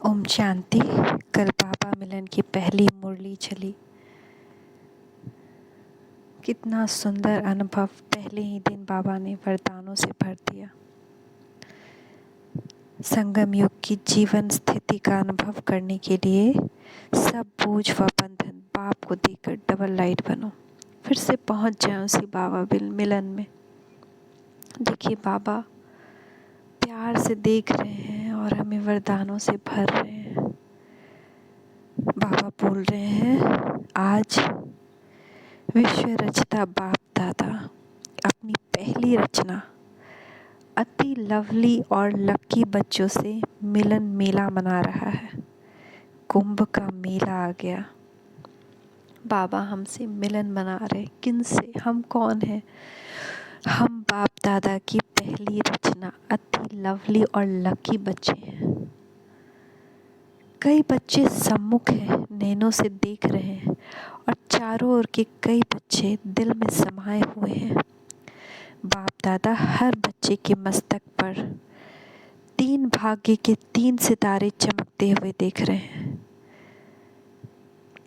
ओम शांति। कल बाबा मिलन की पहली मुरली चली। कितना सुंदर अनुभव। पहले ही दिन बाबा ने वरदानों से भर दिया। संगम युग की जीवन स्थिति का अनुभव करने के लिए सब बोझ व बंधन बाप को देकर डबल लाइट बनो। फिर से पहुंच जाए उसी बाबा मिलन में। देखिए बाबा प्यार से देख रहे हैं और हमें वरदानों से भर रहे हैं। बाबा बोल रहे हैं आज विश्व रचता बाप दादा अपनी पहली रचना अति लवली और लकी बच्चों से मिलन मेला मना रहा है। कुंभ का मेला आ गया। बाबा हमसे मिलन मना रहे। किन से? हम कौन हैं? हम बाप दादा की पहली रचना अति लवली और लकी बच्चे हैं। कई बच्चे सम्मुख हैं, नैनों से देख रहे हैं और चारों ओर के कई बच्चे दिल में समाये हुए हैं। बाप दादा हर बच्चे के मस्तक पर 3 भाग्य के 3 सितारे चमकते हुए देख रहे हैं।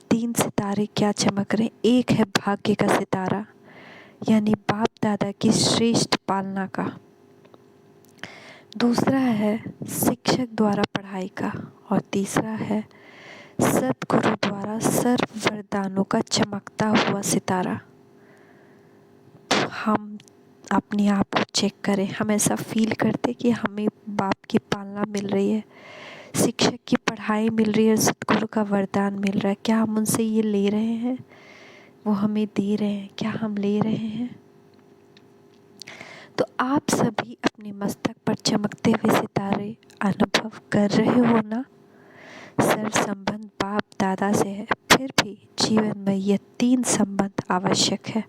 3 सितारे क्या चमक रहे हैं? एक है भाग्य का सितारा, यानी बाप दादा की श्रेष्ठ पालना का। दूसरा है शिक्षक द्वारा पढ़ाया पढ़ाई का, और तीसरा है सद्गुरु द्वारा सर्व वरदानों का चमकता हुआ सितारा। तो हम अपने आप को चेक करें, हम ऐसा फील करते कि हमें बाप की पालना मिल रही है, शिक्षक की पढ़ाई मिल रही है, सद्गुरु का वरदान मिल रहा है। क्या हम उनसे ये ले रहे हैं? वो हमें दे रहे हैं, क्या हम ले रहे हैं? तो आप सभी अपने मस्तक पर चमकते हुए सितारे अनुभव कर रहे हो ना? सर संबंध बाप दादा से है, फिर भी जीवन में ये 3 संबंध आवश्यक है,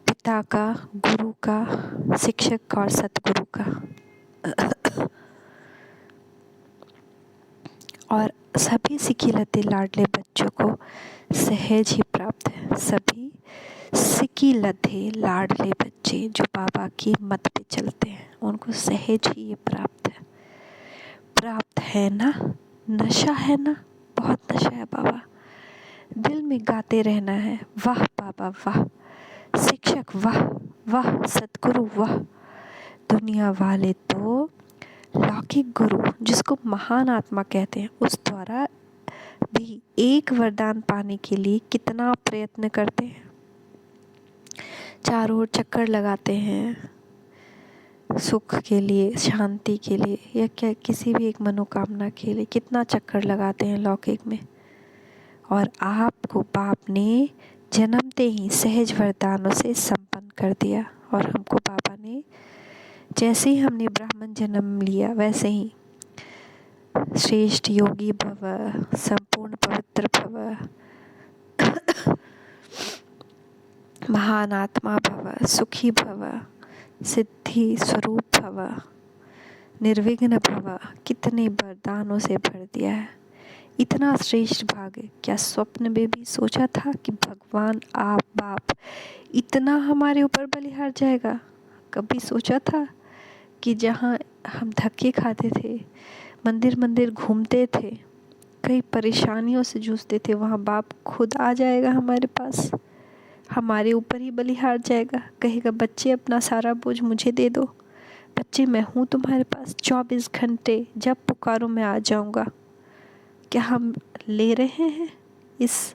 पिता का, गुरु का, शिक्षक का और सतगुरु का। और सभी सिकीलते लाडले बच्चों को सहज ही प्राप्त है। सभी सिकीलते लाडले बच्चे जो बाबा की मत पे चलते हैं, उनको सहज ही ये प्राप्त है ना? नशा है ना? बहुत नशा है बाबा। दिल में गाते रहना है, वाह बाबा वाह, शिक्षक वाह वाह, सतगुरु वाह। दुनिया वाले तो लौकिक गुरु, जिसको महान आत्मा कहते हैं, उस द्वारा भी एक वरदान पाने के लिए कितना प्रयत्न करते हैं, चारों ओर चक्कर लगाते हैं सुख के लिए, शांति के लिए, या क्या किसी भी एक मनोकामना के लिए कितना चक्कर लगाते हैं लौकिक में। और आपको बाप ने जन्मते ही सहज वरदानों से संपन्न कर दिया। और हमको बाबा ने, जैसे ही हमने ब्राह्मण जन्म लिया, वैसे ही श्रेष्ठ योगी भव, संपूर्ण पवित्र भव, महान आत्मा भव, सुखी भव, सिद्धि स्वरूप भव, निर्विघ्न भव, कितने वरदानों से भर दिया है। इतना श्रेष्ठ भाग्य क्या स्वप्न में भी सोचा था कि भगवान आप बाप इतना हमारे ऊपर बलिहार जाएगा? कभी सोचा था कि जहाँ हम धक्के खाते थे, मंदिर मंदिर घूमते थे, कई परेशानियों से जूझते थे, वहाँ बाप खुद आ जाएगा हमारे पास, हमारे ऊपर ही बलिहार जाएगा, कहेगा बच्चे अपना सारा बोझ मुझे दे दो, बच्चे मैं हूँ तुम्हारे पास, 24 घंटे जब पुकारो मैं आ जाऊँगा। क्या हम ले रहे हैं इस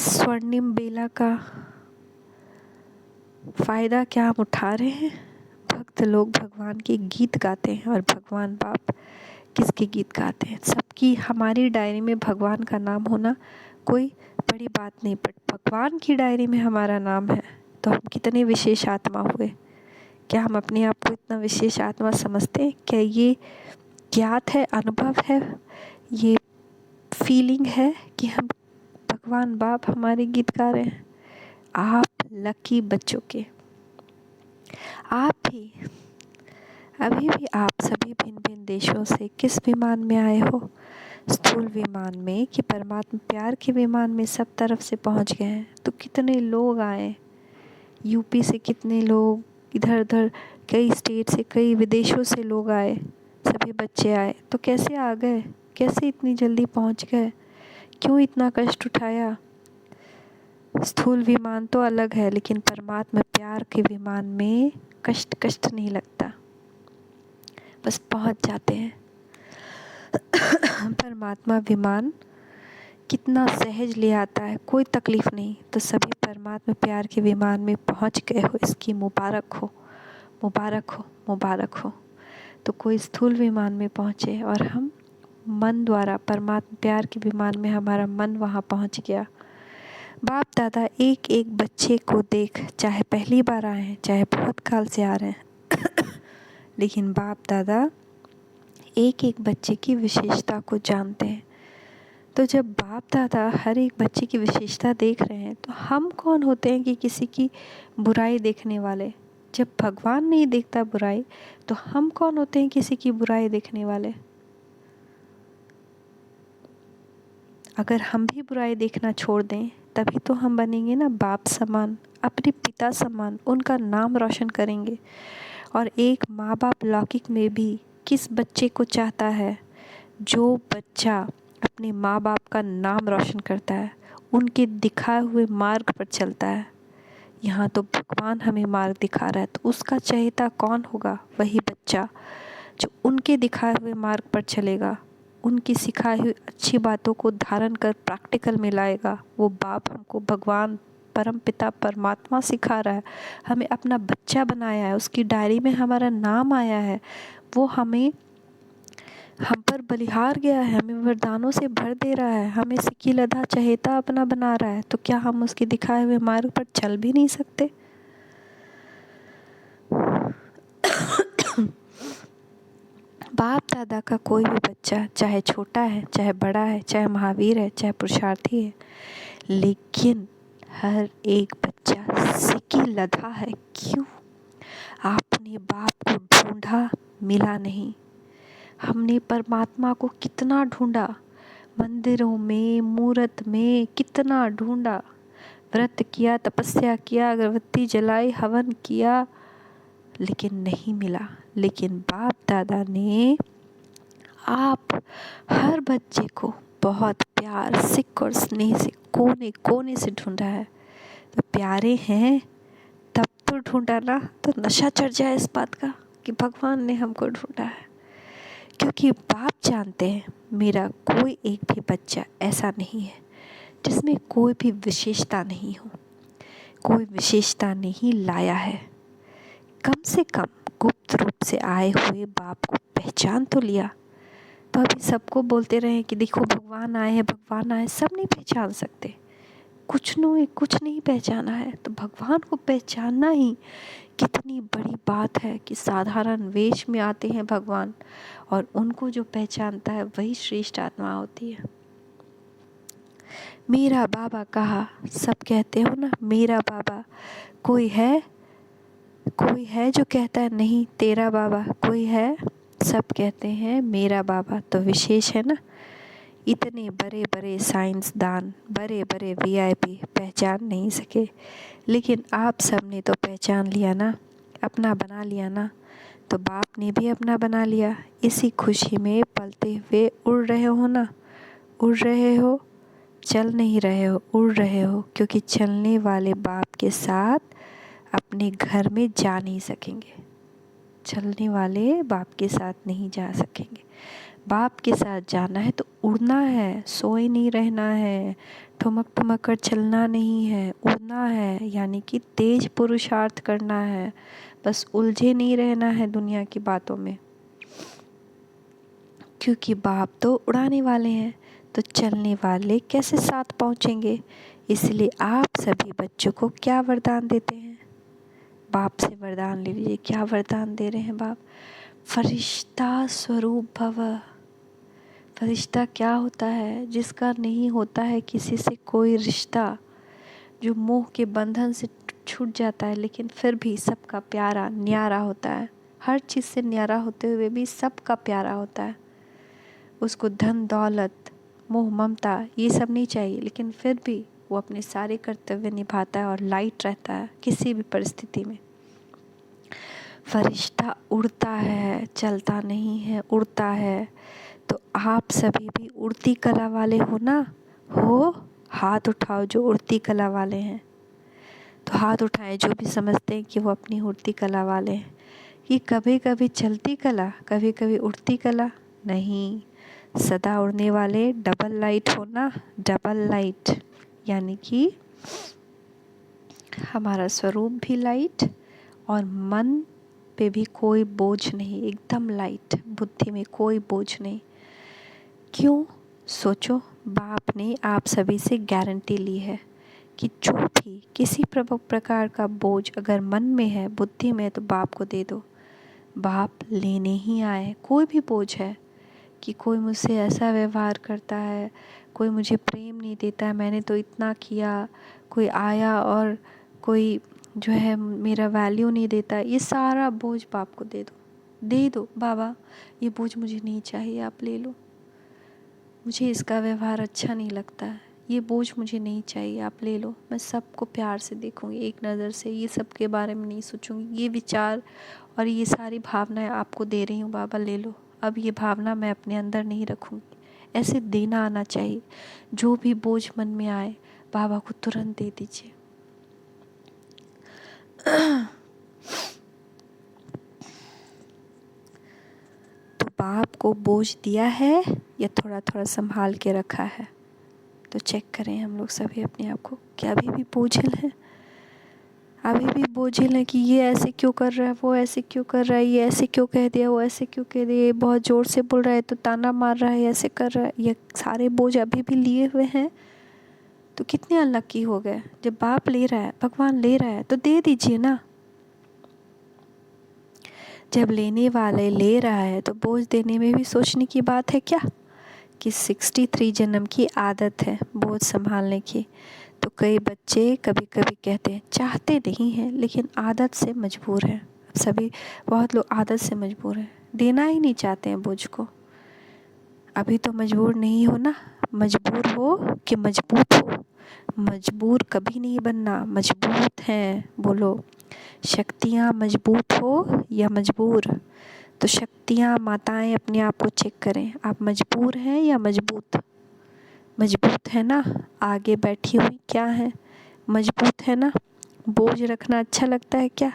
स्वर्णिम बेला का फ़ायदा? क्या हम उठा रहे हैं? भक्त लोग भगवान के गीत गाते हैं, और भगवान बाप किसके गीत गाते हैं? सबकी हमारी डायरी में भगवान का नाम होना कोई बड़ी बात नहीं, बट भगवान की डायरी में हमारा नाम है तो हम कितने विशेष आत्मा हुए। क्या हम अपने आप को इतना विशेष आत्मा समझते हैं? क्या ये ज्ञात है, अनुभव है, ये फीलिंग है कि हम भगवान बाप हमारे गीत गा रहे हैं? आप लकी बच्चों के, आप भी अभी भी आप सभी भिन्न भिन्न देशों से किस विमान में आए हो? स्थूल विमान में कि परमात्मा प्यार के विमान में सब तरफ से पहुंच गए हैं? तो कितने लोग आए, यूपी से कितने लोग, इधर उधर कई स्टेट से, कई विदेशों से लोग आए, सभी बच्चे आए, तो कैसे आ गए? कैसे इतनी जल्दी पहुंच गए? क्यों इतना कष्ट उठाया? स्थूल विमान तो अलग है, लेकिन परमात्मा प्यार के विमान में कष्ट नहीं लगता, बस पहुंच जाते हैं। परमात्मा विमान कितना सहज ले आता है, कोई तकलीफ नहीं। तो सभी परमात्मा प्यार के विमान में पहुंच गए हो, इसकी मुबारक हो, मुबारक हो, मुबारक हो। तो कोई स्थूल विमान में पहुँचे और हम मन द्वारा परमात्मा प्यार के विमान में, हमारा मन वहाँ पहुँच गया। बाप दादा एक एक बच्चे को देख, चाहे पहली बार आए हैं, चाहे बहुत काल से आ रहे हैं लेकिन बाप दादा एक एक बच्चे की विशेषता को जानते हैं। तो जब बाप दादा हर एक बच्चे की विशेषता देख रहे हैं, तो हम कौन होते हैं कि किसी की बुराई देखने वाले? जब भगवान नहीं देखता बुराई, तो हम कौन होते हैं किसी की बुराई देखने वाले? अगर हम भी बुराई देखना छोड़ दें, तभी तो हम बनेंगे ना बाप समान, अपने पिता समान, उनका नाम रोशन करेंगे। और एक माँ बाप लौकिक में भी किस बच्चे को चाहता है? जो बच्चा अपने माँ बाप का नाम रोशन करता है, उनके दिखाए हुए मार्ग पर चलता है। यहाँ तो भगवान हमें मार्ग दिखा रहा है, तो उसका चहेता कौन होगा? वही बच्चा जो उनके दिखाए हुए मार्ग पर चलेगा, उनकी सिखाई हुई अच्छी बातों को धारण कर प्रैक्टिकल में लाएगा, वो बाप हमको भगवान परम पिता परमात्मा सिखा रहा है, हमें अपना बच्चा बनाया है, उसकी डायरी में हमारा नाम आया है, वो हम पर बलिहार गया है, हमें वरदानों से भर दे रहा है, हमें सिक्की लधा चहेता अपना बना रहा है, तो क्या हम उसके दिखाए हुए मार्ग पर चल भी नहीं सकते? बाप दादा का कोई भी बच्चा, चाहे छोटा है, चाहे बड़ा है, चाहे महावीर है, चाहे पुरुषार्थी है, लेकिन हर एक बच्चा सिक्की लधा है। क्यों? आपने बाप को ढूंढा, मिला नहीं। हमने परमात्मा को कितना ढूंढा, मंदिरों में, मूर्त में कितना ढूंढा, व्रत किया, तपस्या किया, अगरबत्ती जलाई, हवन किया, लेकिन नहीं मिला। लेकिन बाप दादा ने आप हर बच्चे को बहुत प्यार, सिक और स्नेह से कोने कोने से ढूंढा है। तो प्यारे हैं तब तो ढूंढा ना, तो नशा चढ़ जाए इस बात का कि भगवान ने हमको ढूंढा है। क्योंकि बाप जानते हैं मेरा कोई एक भी बच्चा ऐसा नहीं है जिसमें कोई भी विशेषता नहीं हो, कोई विशेषता नहीं लाया है। कम से कम गुप्त रूप से आए हुए बाप को पहचान तो लिया। तो अभी सबको बोलते रहे कि देखो भगवान आए हैं, भगवान आए, सब नहीं पहचान सकते, कुछ नहीं पहचाना है। तो भगवान को पहचानना ही कितनी बड़ी बात है कि साधारण वेश में आते हैं भगवान, और उनको जो पहचानता है वही श्रेष्ठ आत्मा होती है। मेरा बाबा कहा, सब कहते हो ना मेरा बाबा, कोई है जो कहता है नहीं तेरा बाबा, कोई है? सब कहते हैं मेरा बाबा। तो विशेष है ना, इतने बड़े बड़े साइंसदान, बड़े बड़े वीआईपी पहचान नहीं सके, लेकिन आप सब ने तो पहचान लिया ना, अपना बना लिया ना। तो बाप ने भी अपना बना लिया। इसी खुशी में पलते हुए उड़ रहे हो ना, उड़ रहे हो, चल नहीं रहे हो, उड़ रहे हो, क्योंकि चलने वाले बाप के साथ अपने घर में जा नहीं सकेंगे। चलने वाले बाप के साथ नहीं जा सकेंगे। बाप के साथ जाना है तो उड़ना है, सोए नहीं रहना है, ठुमक ठुमक कर चलना नहीं है, उड़ना है, यानी कि तेज पुरुषार्थ करना है। बस उलझे नहीं रहना है दुनिया की बातों में, क्योंकि बाप तो उड़ाने वाले हैं, तो चलने वाले कैसे साथ पहुँचेंगे? इसलिए आप सभी बच्चों को क्या वरदान देते हैं? बाप से वरदान ले लीजिए। क्या वरदान दे रहे हैं बाप? फरिश्ता स्वरूप भव। फरिश्ता क्या होता है? जिसका नहीं होता है किसी से कोई रिश्ता, जो मोह के बंधन से छूट जाता है, लेकिन फिर भी सबका प्यारा न्यारा होता है। हर चीज़ से न्यारा होते हुए भी सबका प्यारा होता है। उसको धन दौलत, मोह ममता ये सब नहीं चाहिए, लेकिन फिर भी वो अपने सारे कर्तव्य निभाता है और लाइट रहता है किसी भी परिस्थिति में। फरिश्ता उड़ता है, चलता नहीं है, उड़ता है। तो आप सभी भी उड़ती कला वाले हो ना? हो? हाथ उठाओ जो उड़ती कला वाले हैं। तो हाथ उठाएं जो भी समझते हैं कि वो अपनी उड़ती कला वाले हैं। कि कभी कभी चलती कला, कभी कभी उड़ती कला नहीं, सदा उड़ने वाले डबल लाइट हो ना, डबल लाइट, यानी कि हमारा स्वरूप भी लाइट और मन पे भी कोई बोझ नहीं, एकदम लाइट, बुद्धि में कोई बोझ नहीं। क्यों? सोचो, बाप ने आप सभी से गारंटी ली है कि जो भी किसी प्रकार का बोझ अगर मन में है, बुद्धि में है, तो बाप को दे दो। बाप लेने ही आए। कोई भी बोझ है कि कोई मुझसे ऐसा व्यवहार करता है, कोई मुझे प्रेम नहीं देता है, मैंने तो इतना किया, कोई आया और कोई जो है मेरा वैल्यू नहीं देता, ये सारा बोझ बाप को दे दो। दे दो, बाबा ये बोझ मुझे नहीं चाहिए, आप ले लो, मुझे इसका व्यवहार अच्छा नहीं लगता है, ये बोझ मुझे नहीं चाहिए, आप ले लो। मैं सबको प्यार से देखूँगी, एक नज़र से, ये सब के बारे में नहीं सोचूंगी। ये विचार और ये सारी भावनाएं आपको दे रही हूँ, बाबा ले लो। अब ये भावना मैं अपने अंदर नहीं रखूँगी। ऐसे देना आना चाहिए। जो भी बोझ मन में आए बाबा को तुरंत दे दीजिए। बाप को बोझ दिया है या थोड़ा थोड़ा संभाल के रखा है? तो चेक करें हम लोग सभी अपने आप को कि अभी भी बोझिल हैं, अभी भी बोझिल है कि ये ऐसे क्यों कर रहा है, वो ऐसे क्यों कर रहा है, ये ऐसे क्यों कह दिया, वो ऐसे क्यों कह दिया, ये बहुत ज़ोर से बोल रहा है तो ताना मार रहा है, ऐसे कर रहा है। ये सारे बोझ अभी भी लिए हुए हैं तो कितने अनलक्की हो गए। जब बाप ले रहा है, भगवान ले रहा है तो दे दीजिए ना। जब लेने वाले ले रहा है तो बोझ देने में भी सोचने की बात है क्या कि 63 जन्म की आदत है बोझ संभालने की। तो कई बच्चे कभी कभी कहते हैं चाहते नहीं हैं लेकिन आदत से मजबूर हैं। सभी बहुत लोग आदत से मजबूर हैं, देना ही नहीं चाहते हैं बोझ को। अभी तो मजबूर नहीं हो ना, मजबूर हो कि मजबूत हो। मजबूर कभी नहीं बनना, मजबूत हैं। बोलो, शक्तियाँ मजबूत हो या मजबूर? तो शक्तियाँ माताएं अपने आप को चेक करें, आप मजबूर हैं या मजबूत? मजबूत है ना? आगे बैठी हुई क्या है, मजबूत है ना? बोझ रखना अच्छा लगता है क्या?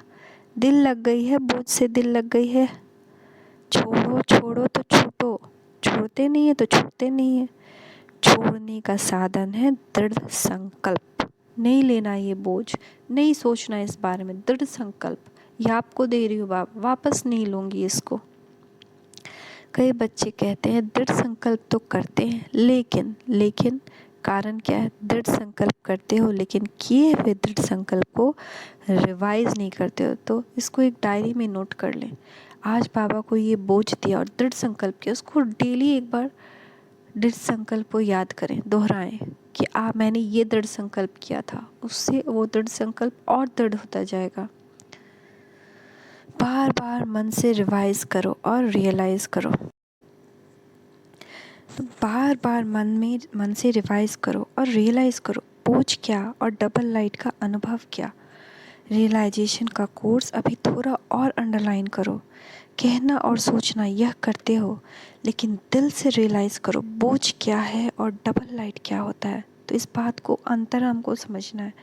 दिल लग गई है, बोझ से दिल लग गई है, छोड़ो छोड़ो तो छूटो। छोड़ते नहीं है तो छूटते नहीं है। छोड़ने का साधन है दृढ़ संकल्प। नहीं लेना ये बोझ, नहीं सोचना इस बारे में, दृढ़ संकल्प। ये आपको दे रही हूँ बाप, वापस नहीं लूँगी इसको। कई बच्चे कहते हैं दृढ़ संकल्प तो करते हैं लेकिन कारण क्या है? दृढ़ संकल्प करते हो लेकिन किए हुए दृढ़ संकल्प को रिवाइज नहीं करते हो। तो इसको एक डायरी में नोट कर लें। आज बाबा को ये बोझ दिया और दृढ़ संकल्प किया, उसको डेली एक बार दृढ़ संकल्प को याद करें, दोहराएं कि मैंने ये दृढ़ संकल्प किया था। उससे वो दृढ़ संकल्प और दृढ़ होता जाएगा। बार बार मन से रिवाइज करो और रियलाइज करो। तो बार बार मन से रिवाइज करो और रियलाइज करो बोझ क्या और डबल लाइट का अनुभव क्या। रियलाइजेशन का कोर्स अभी थोड़ा और अंडरलाइन करो। कहना और सोचना यह करते हो लेकिन दिल से रियलाइज़ करो बोझ क्या है और डबल लाइट क्या होता है। तो इस बात को अंतर हमको समझना है,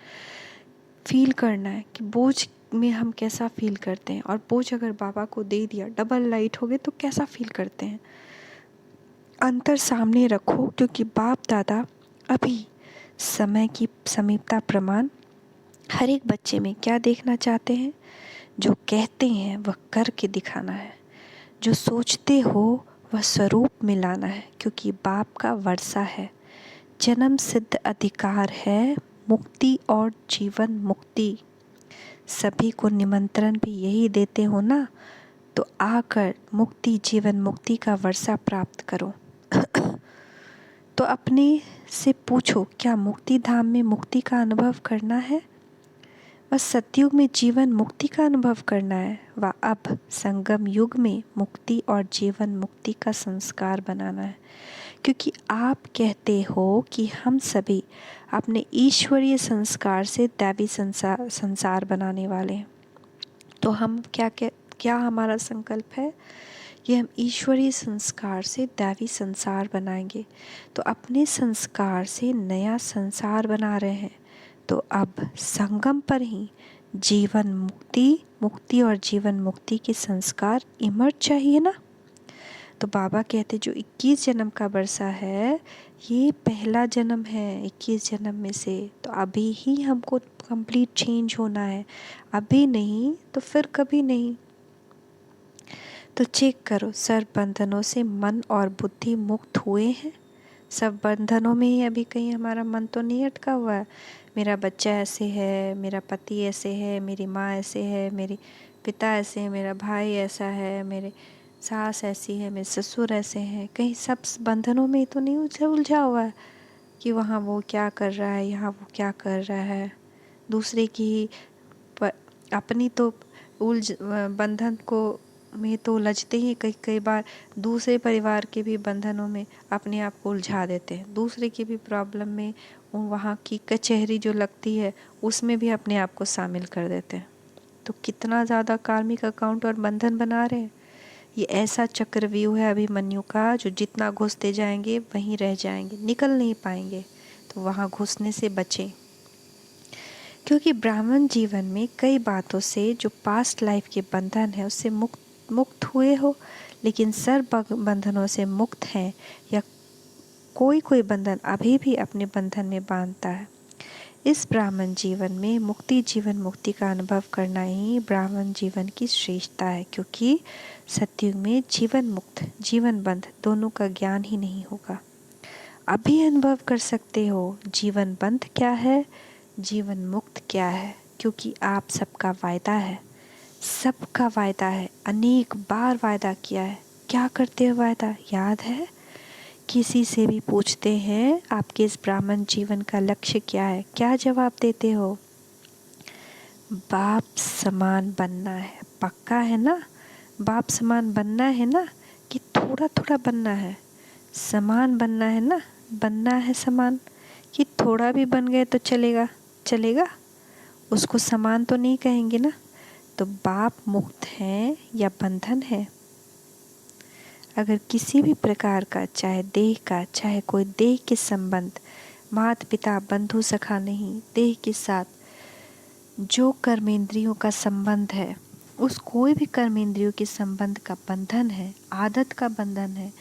फील करना है कि बोझ में हम कैसा फील करते हैं और बोझ अगर बाबा को दे दिया, डबल लाइट हो गए तो कैसा फील करते हैं। अंतर सामने रखो क्योंकि बाप दादा अभी समय की समीपता प्रमाण हर एक बच्चे में क्या देखना चाहते हैं? जो कहते हैं वह करके दिखाना है, जो सोचते हो वह स्वरूप में लाना है। क्योंकि बाप का वर्षा है, जन्म सिद्ध अधिकार है, मुक्ति और जीवन मुक्ति। सभी को निमंत्रण भी यही देते हो ना, तो आकर मुक्ति जीवन मुक्ति का वर्षा प्राप्त करो। तो अपने से पूछो क्या मुक्ति धाम में मुक्ति का अनुभव करना है? वह सतयुग में जीवन मुक्ति का अनुभव करना है, व अब संगम युग में मुक्ति और जीवन मुक्ति का संस्कार बनाना है। क्योंकि आप कहते हो कि हम सभी अपने ईश्वरीय संस्कार से दैवी संसार बनाने वाले हैं। तो हम क्या हमारा संकल्प है? ये हम ईश्वरीय संस्कार से दैवी संसार बनाएंगे। तो अपने संस्कार से नया संसार बना रहे हैं। तो अब संगम पर ही जीवन मुक्ति और जीवन मुक्ति के संस्कार इमर्ज चाहिए ना। तो बाबा कहते जो 21 जन्म का वर्षा है ये पहला जन्म है 21 जन्म में से। तो अभी ही हमको कंप्लीट चेंज होना है, अभी नहीं तो फिर कभी नहीं। तो चेक करो सर्व बंधनों से मन और बुद्धि मुक्त हुए हैं। सब बंधनों में ही अभी कहीं हमारा मन तो नहीं अटका हुआ है। मेरा बच्चा ऐसे है, मेरा पति ऐसे है, मेरी माँ ऐसे है, मेरे पिता ऐसे हैं, मेरा भाई ऐसा है, मेरे सास ऐसी है, मेरे ससुर ऐसे हैं। कहीं सब बंधनों में तो नहीं उलझा हुआ है कि वहाँ वो क्या कर रहा है, यहाँ वो क्या कर रहा है। दूसरे की अपनी तो बंधन को में तो उलझते ही कई बार दूसरे परिवार के भी बंधनों में अपने आप को उलझा देते हैं। दूसरे की भी प्रॉब्लम में वहाँ की कचहरी जो लगती है उसमें भी अपने आप को शामिल कर देते हैं। तो कितना ज़्यादा कार्मिक अकाउंट और बंधन बना रहे हैं। ये ऐसा चक्रव्यूह है अभिमन्यु का जो जितना घुसते जाएंगे वहीं रह जाएंगे, निकल नहीं पाएंगे। तो वहाँ घुसने से बचें। क्योंकि ब्राह्मण जीवन में कई बातों से जो पास्ट लाइफ के बंधन है उससे मुक्त मुक्त हुए हो, लेकिन सर्व बंधनों से मुक्त हैं, या कोई कोई बंधन अभी भी अपने बंधन में बांधता है। इस ब्राह्मण जीवन में मुक्ति, जीवन मुक्ति का अनुभव करना ही ब्राह्मण जीवन की श्रेष्ठता है, क्योंकि सतयुग में जीवन मुक्त जीवन बंध दोनों का ज्ञान ही नहीं होगा। अभी अनुभव कर सकते हो जीवन बंध क्या है, जीवन मुक्त क्या है, क्योंकि आप सबका वायदा है, सबका वायदा है, अनेक बार वायदा किया है। क्या करते हो वायदा, याद है? किसी से भी पूछते हैं आपके इस ब्राह्मण जीवन का लक्ष्य क्या है, क्या जवाब देते हो? बाप समान बनना है। पक्का है ना? बाप समान बनना है ना, कि थोड़ा थोड़ा बनना है? समान बनना है ना, बनना है समान, कि थोड़ा भी बन गए तो चलेगा? चलेगा, उसको समान तो नहीं कहेंगे ना। तो बाप मुक्त है या बंधन है? अगर किसी भी प्रकार का, चाहे देह का, चाहे कोई देह के संबंध, माता पिता बंधु सखा नहीं, देह के साथ जो कर्मेंद्रियों का संबंध है, उस कोई भी कर्मेंद्रियों के संबंध का बंधन है, आदत का बंधन है,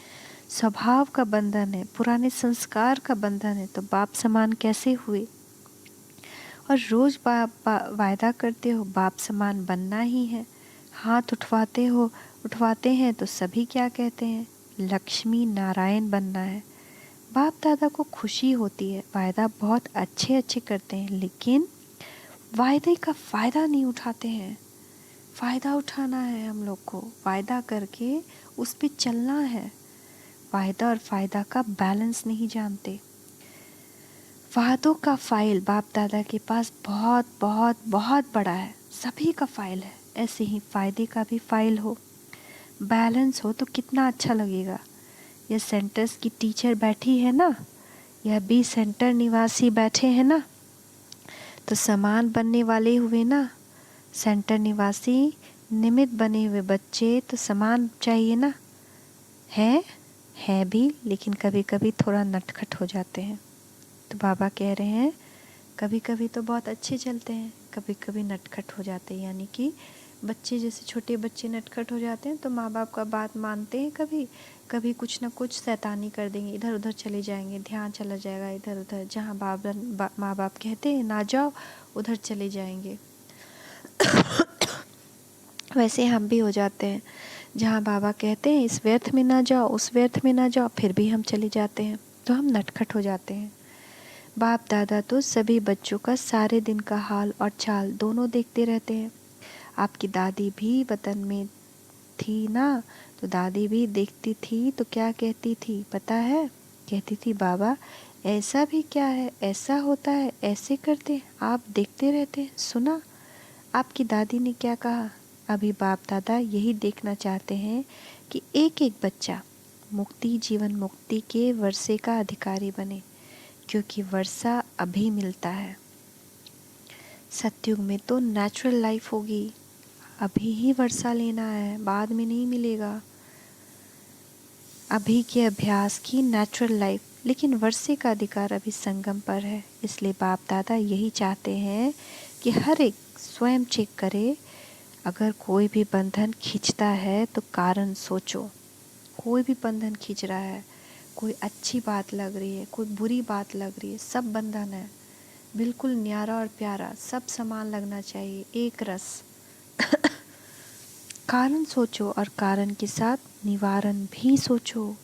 स्वभाव का बंधन है, पुराने संस्कार का बंधन है, तो बाप समान कैसे हुए? और रोज वायदा करते हो बाप समान बनना ही है, हाथ उठवाते हैं तो सभी क्या कहते हैं, लक्ष्मी नारायण बनना है। बाप दादा को खुशी होती है, वायदा बहुत अच्छे अच्छे करते हैं, लेकिन वायदे का फ़ायदा नहीं उठाते हैं। फ़ायदा उठाना है हम लोग को, वायदा करके उस पे चलना है। वायदा और फ़ायदा का बैलेंस नहीं जानते। वादों का फाइल बाप दादा के पास बहुत बहुत बहुत बड़ा है, सभी का फाइल है। ऐसे ही फ़ायदे का भी फाइल हो, बैलेंस हो तो कितना अच्छा लगेगा। यह सेंटर्स की टीचर बैठी है ना, यह भी सेंटर निवासी बैठे हैं ना, तो समान बनने वाले हुए ना। सेंटर निवासी निमित्त बने हुए बच्चे तो समान चाहिए ना। है भी, लेकिन कभी कभी थोड़ा नटखट हो जाते हैं। तो बाबा कह रहे हैं कभी कभी तो बहुत अच्छे चलते हैं, कभी कभी नटखट हो जाते हैं। यानी कि बच्चे, जैसे छोटे बच्चे नटखट हो जाते हैं तो माँ बाप का बात मानते हैं, कभी कभी कुछ ना कुछ शैतानी कर देंगे, इधर उधर चले जाएंगे, ध्यान चला जाएगा इधर उधर, जहाँ माँ बाप कहते हैं ना जाओ उधर चले जाएंगे। वैसे हम भी हो जाते हैं, जहाँ बाबा कहते हैं इस व्यर्थ में ना जाओ, उस व्यर्थ में ना जाओ, फिर भी हम चले जाते हैं, तो हम नटखट हो जाते हैं। बाप दादा तो सभी बच्चों का सारे दिन का हाल और चाल दोनों देखते रहते हैं। आपकी दादी भी वतन में थी ना, तो दादी भी देखती थी तो क्या कहती थी पता है? कहती थी बाबा ऐसा भी क्या है, ऐसा होता है, ऐसे करते, आप देखते रहते। सुना आपकी दादी ने क्या कहा? अभी बाप दादा यही देखना चाहते हैं कि एक एक बच्चा मुक्ति, जीवन मुक्ति के वर्षे का अधिकारी बने, क्योंकि वर्षा अभी मिलता है। सतयुग में तो नेचुरल लाइफ होगी, अभी ही वर्षा लेना है, बाद में नहीं मिलेगा। अभी के अभ्यास की नेचुरल लाइफ, लेकिन वर्षे का अधिकार अभी संगम पर है। इसलिए बाप दादा यही चाहते हैं कि हर एक स्वयं चेक करे, अगर कोई भी बंधन खींचता है तो कारण सोचो। कोई भी बंधन खींच रहा है, कोई अच्छी बात लग रही है, कोई बुरी बात लग रही है, सब बंधन है, बिल्कुल न्यारा और प्यारा, सब समान लगना चाहिए, एक रस। कारण सोचो और कारण के साथ निवारण भी सोचो।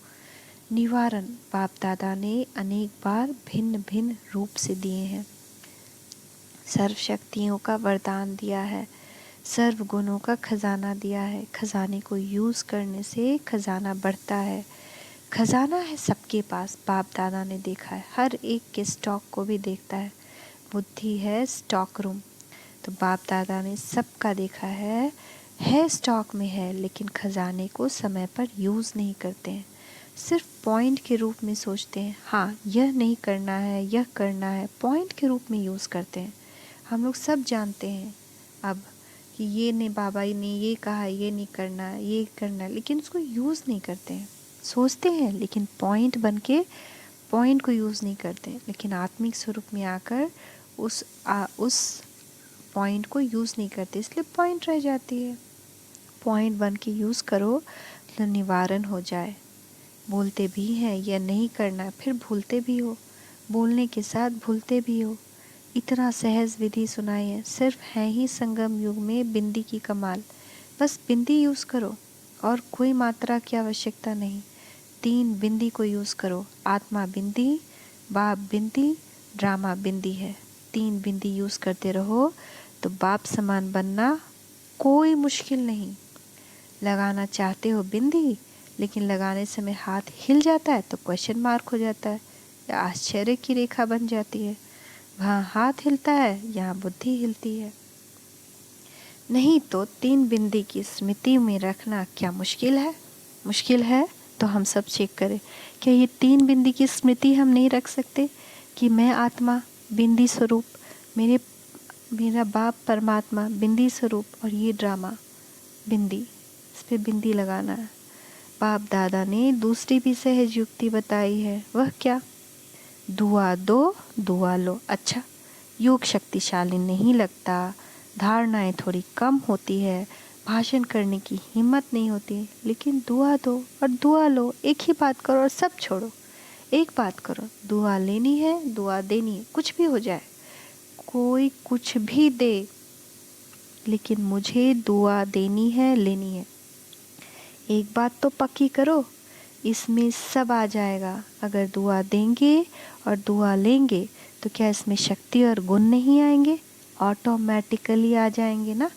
निवारण बाप दादा ने अनेक बार भिन्न भिन्न रूप से दिए हैं। सर्व शक्तियों का वरदान दिया है, सर्व गुणों का खजाना दिया है। खजाने को यूज़ करने से खजाना बढ़ता है। खजाना है सबके पास, बाप दादा ने देखा है, हर एक के स्टॉक को भी देखता है। बुद्धि है स्टॉक रूम, तो बाप दादा ने सबका देखा है स्टॉक में है, लेकिन खजाने को समय पर यूज़ नहीं करते हैं, सिर्फ पॉइंट के रूप में सोचते हैं। हाँ यह नहीं करना है, यह करना है, पॉइंट के रूप में यूज़ करते हैं। हम लोग सब जानते हैं अब कि ये नहीं, बाबा ने ये कहा है, ये नहीं करना है, ये करना है, लेकिन उसको यूज़ नहीं करते हैं। सोचते हैं लेकिन पॉइंट बन के पॉइंट को यूज़ नहीं करते, लेकिन आत्मिक स्वरूप में आकर उस पॉइंट को यूज़ नहीं करते, इसलिए पॉइंट रह जाती है। पॉइंट बन के यूज़ करो तो निवारण हो जाए। बोलते भी हैं यह नहीं करना, फिर भूलते भी हो, बोलने के साथ भूलते भी हो। इतना सहज विधि सुनाई है, सिर्फ है ही संगम युग में बिंदी की कमाल। बस बिंदी यूज़ करो और कोई मात्रा की आवश्यकता नहीं। 3 बिंदी को यूज़ करो। आत्मा बिंदी, बाप बिंदी, ड्रामा बिंदी है। 3 बिंदी यूज़ करते रहो तो बाप समान बनना कोई मुश्किल नहीं। लगाना चाहते हो बिंदी, लेकिन लगाने समय हाथ हिल जाता है तो क्वेश्चन मार्क हो जाता है या आश्चर्य की रेखा बन जाती है। वहाँ हाथ हिलता है, यहाँ बुद्धि हिलती है। नहीं तो 3 बिंदी की स्मृति में रखना क्या मुश्किल है? मुश्किल है तो हम सब चेक करें, क्या ये 3 बिंदी की स्मृति हम नहीं रख सकते कि मैं आत्मा बिंदी स्वरूप, मेरा बाप परमात्मा बिंदी स्वरूप, और ये ड्रामा बिंदी, इस पे बिंदी लगाना है। बाप दादा ने दूसरी भी सहज युक्ति बताई है, वह क्या? दुआ दो दुआ लो। अच्छा, योग शक्तिशाली नहीं लगता, धारणाएं थोड़ी कम होती है, भाषण करने की हिम्मत नहीं होती, लेकिन दुआ दो और दुआ लो। एक ही बात करो और सब छोड़ो। एक बात करो, दुआ लेनी है, दुआ देनी है, कुछ भी हो जाए, कोई कुछ भी दे, लेकिन मुझे दुआ देनी है, लेनी है। एक बात तो पक्की करो, इसमें सब आ जाएगा। अगर दुआ देंगे और दुआ लेंगे तो क्या इसमें शक्ति और गुण नहीं आएंगे? ऑटोमेटिकली आ जाएंगे ना।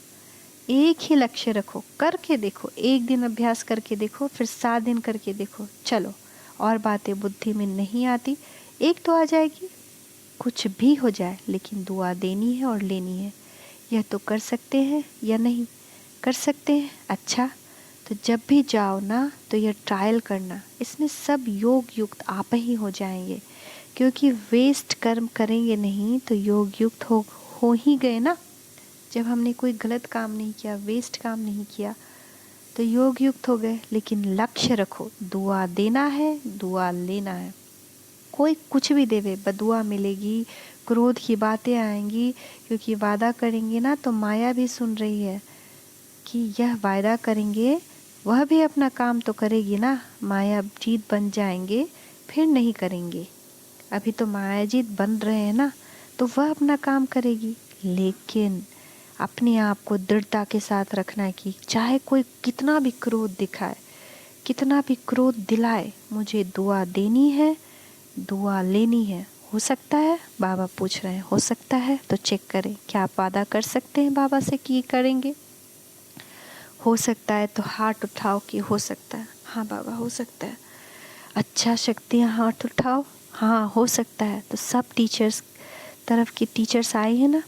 एक ही लक्ष्य रखो, करके देखो, एक दिन अभ्यास करके देखो, फिर 7 दिन करके देखो। चलो, और बातें बुद्धि में नहीं आती, एक तो आ जाएगी। कुछ भी हो जाए, लेकिन दुआ देनी है और लेनी है। यह तो कर सकते हैं या नहीं? कर सकते हैं। अच्छा, तो जब भी जाओ ना तो यह ट्रायल करना, इसमें सब योग युक्त आप ही हो जाएंगे, क्योंकि वेस्ट कर्म करेंगे नहीं तो योग युक्त हो ही गए ना। जब हमने कोई गलत काम नहीं किया, वेस्ट काम नहीं किया, तो योग युक्त हो गए। लेकिन लक्ष्य रखो, दुआ देना है, दुआ लेना है। कोई कुछ भी देवे, बदुआ मिलेगी, क्रोध की बातें आएंगी, क्योंकि वादा करेंगे ना तो माया भी सुन रही है कि यह वादा करेंगे, वह भी अपना काम तो करेगी ना। माया जीत बन जाएंगे, फिर नहीं करेंगे। अभी तो माया जीत बन रहे हैं ना, तो वह अपना काम करेगी। लेकिन अपने आप को दृढ़ता के साथ रखना है कि चाहे कोई कितना भी क्रोध दिखाए, कितना भी क्रोध दिलाए, मुझे दुआ देनी है, दुआ लेनी है। हो सकता है? बाबा पूछ रहे हैं, हो सकता है? तो चेक करें, क्या आप वादा कर सकते हैं बाबा से कि करेंगे? हो सकता है तो हाथ उठाओ कि हो सकता है। हाँ बाबा, हो सकता है। अच्छा, शक्तियाँ हाथ उठाओ। हाँ, हो सकता है। तो सब टीचर्स तरफ की टीचर्स आए हैं ना,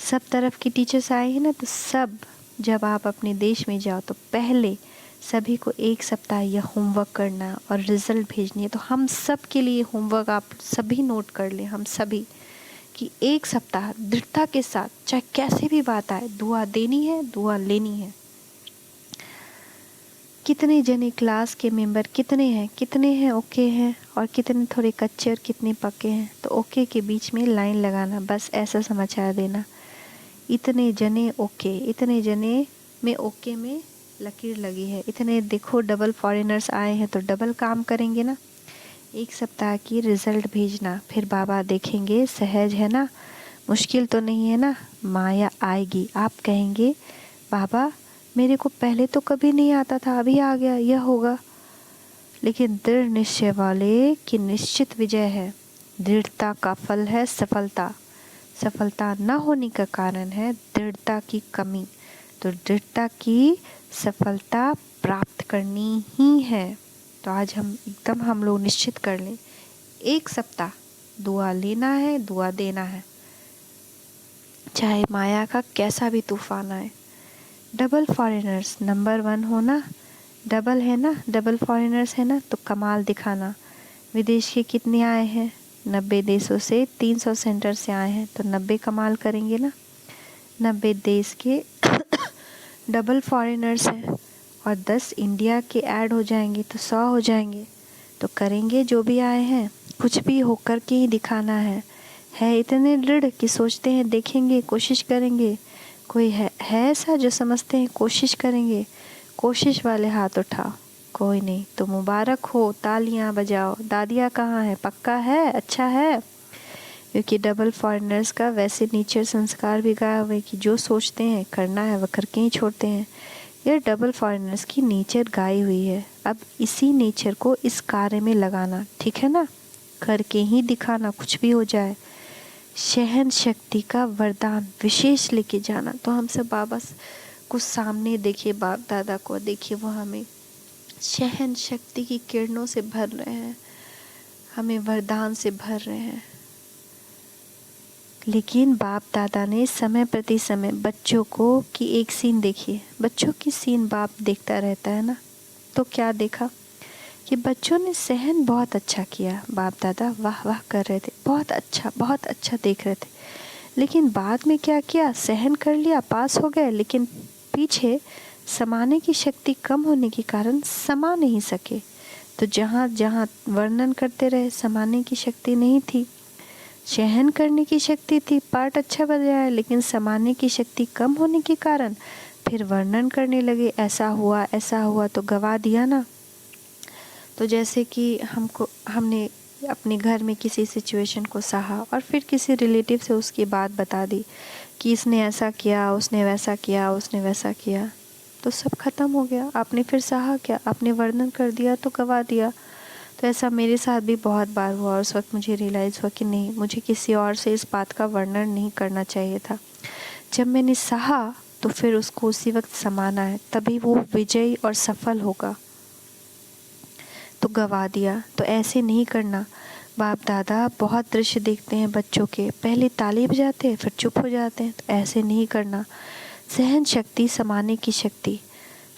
सब तरफ की टीचर्स आए हैं ना, तो सब जब आप अपने देश में जाओ तो पहले सभी को 1 सप्ताह यह होमवर्क करना और रिज़ल्ट भेजनी है। तो हम सब के लिए होमवर्क आप सभी नोट कर लें, हम सभी, कि 1 सप्ताह दृढ़ता के साथ, चाहे कैसे भी बात आए, दुआ देनी है, दुआ लेनी है। कितने जने क्लास के मेंबर कितने हैं ओके हैं, और कितने थोड़े कच्चे और कितने पक्के हैं? तो ओके के बीच में लाइन लगाना, बस ऐसा समाचार देना, इतने जने ओके, इतने जने में ओके में लकीर लगी है, इतने देखो डबल फॉरेनर्स आए हैं तो डबल काम करेंगे ना। 1 सप्ताह की रिज़ल्ट भेजना, फिर बाबा देखेंगे सहज है ना, मुश्किल तो नहीं है ना। माया आएगी, आप कहेंगे बाबा मेरे को पहले तो कभी नहीं आता था, अभी आ गया, यह होगा। लेकिन दृढ़ निश्चय वाले की निश्चित विजय है। दृढ़ता का फल है सफलता, सफलता न होने का कारण है दृढ़ता की कमी। तो दृढ़ता की सफलता प्राप्त करनी ही है। तो आज हम लोग निश्चित कर लें, 1 सप्ताह दुआ लेना है, दुआ देना है, चाहे माया का कैसा भी तूफान आए। डबल फॉरेनर्स नंबर 1 होना, डबल है ना, डबल फॉरेनर्स है ना, तो कमाल दिखाना। विदेश के कितने आए हैं? 90 देशों से, 300 सेंटर से आए हैं, तो 90 कमाल करेंगे ना। 90 देश के डबल फॉरेनर्स हैं और 10 इंडिया के ऐड हो जाएंगे तो 100 हो जाएंगे। तो करेंगे जो भी आए हैं, कुछ भी होकर के ही दिखाना है इतने दृढ़ कि सोचते हैं देखेंगे, कोशिश करेंगे। कोई है ऐसा जो समझते हैं कोशिश करेंगे, कोशिश वाले हाथ उठाओ। कोई नहीं तो मुबारक हो, तालियां बजाओ। दादिया कहाँ है? पक्का है? अच्छा है। क्योंकि डबल फॉरेनर्स का वैसे नेचर संस्कार भी गाया हुआ है कि जो सोचते हैं करना है वह करके ही छोड़ते हैं। यह डबल फॉरेनर्स की नेचर गाई हुई है। अब इसी नेचर को इस कार्य में लगाना, ठीक है ना? करके ही दिखाना, कुछ भी हो जाए। सहन शक्ति का वरदान विशेष लेके जाना। तो हम सब बाबा को सामने देखिए, बाप दादा को देखिए, वो हमें सहन शक्ति की किरणों से भर रहे हैं, हमें वरदान से भर रहे हैं। लेकिन बाप दादा ने समय प्रति समय बच्चों को की एक सीन देखिए, बच्चों की सीन बाप देखता रहता है ना। तो क्या देखा कि बच्चों ने सहन बहुत अच्छा किया, बाप दादा वाह वाह कर रहे थे, बहुत अच्छा देख रहे थे। लेकिन बाद में क्या किया? सहन कर लिया, पास हो गए, लेकिन पीछे समाने की शक्ति कम होने के कारण समा नहीं सके। तो जहाँ जहाँ वर्णन करते रहे, समाने की शक्ति नहीं थी। सहन करने की शक्ति थी, पाठ अच्छा बजाया, लेकिन समाने की शक्ति कम होने के कारण फिर वर्णन करने लगे, ऐसा हुआ तो गवा दिया ना। तो जैसे कि हमने अपने घर में किसी सिचुएशन को सहा और फिर किसी रिलेटिव से उसकी बात बता दी कि इसने ऐसा किया, उसने वैसा किया, उसने वैसा किया, तो सब खत्म हो गया। आपने फिर सहा क्या? आपने वर्णन कर दिया तो गवा दिया। तो ऐसा मेरे साथ भी बहुत बार हुआ और उस वक्त मुझे रियलाइज़ हुआ कि नहीं, मुझे किसी और से इस बात का वर्णन नहीं करना चाहिए था। जब मैंने सहा तो फिर उसको उसी वक्त समाना है, तभी वो विजयी और सफल होगा। तो गवा दिया, तो ऐसे नहीं करना। बाप दादा बहुत दृश्य देखते हैं बच्चों के, पहले ताली बजाते हैं फिर चुप हो जाते हैं, तो ऐसे नहीं करना। सहन शक्ति, समाने की शक्ति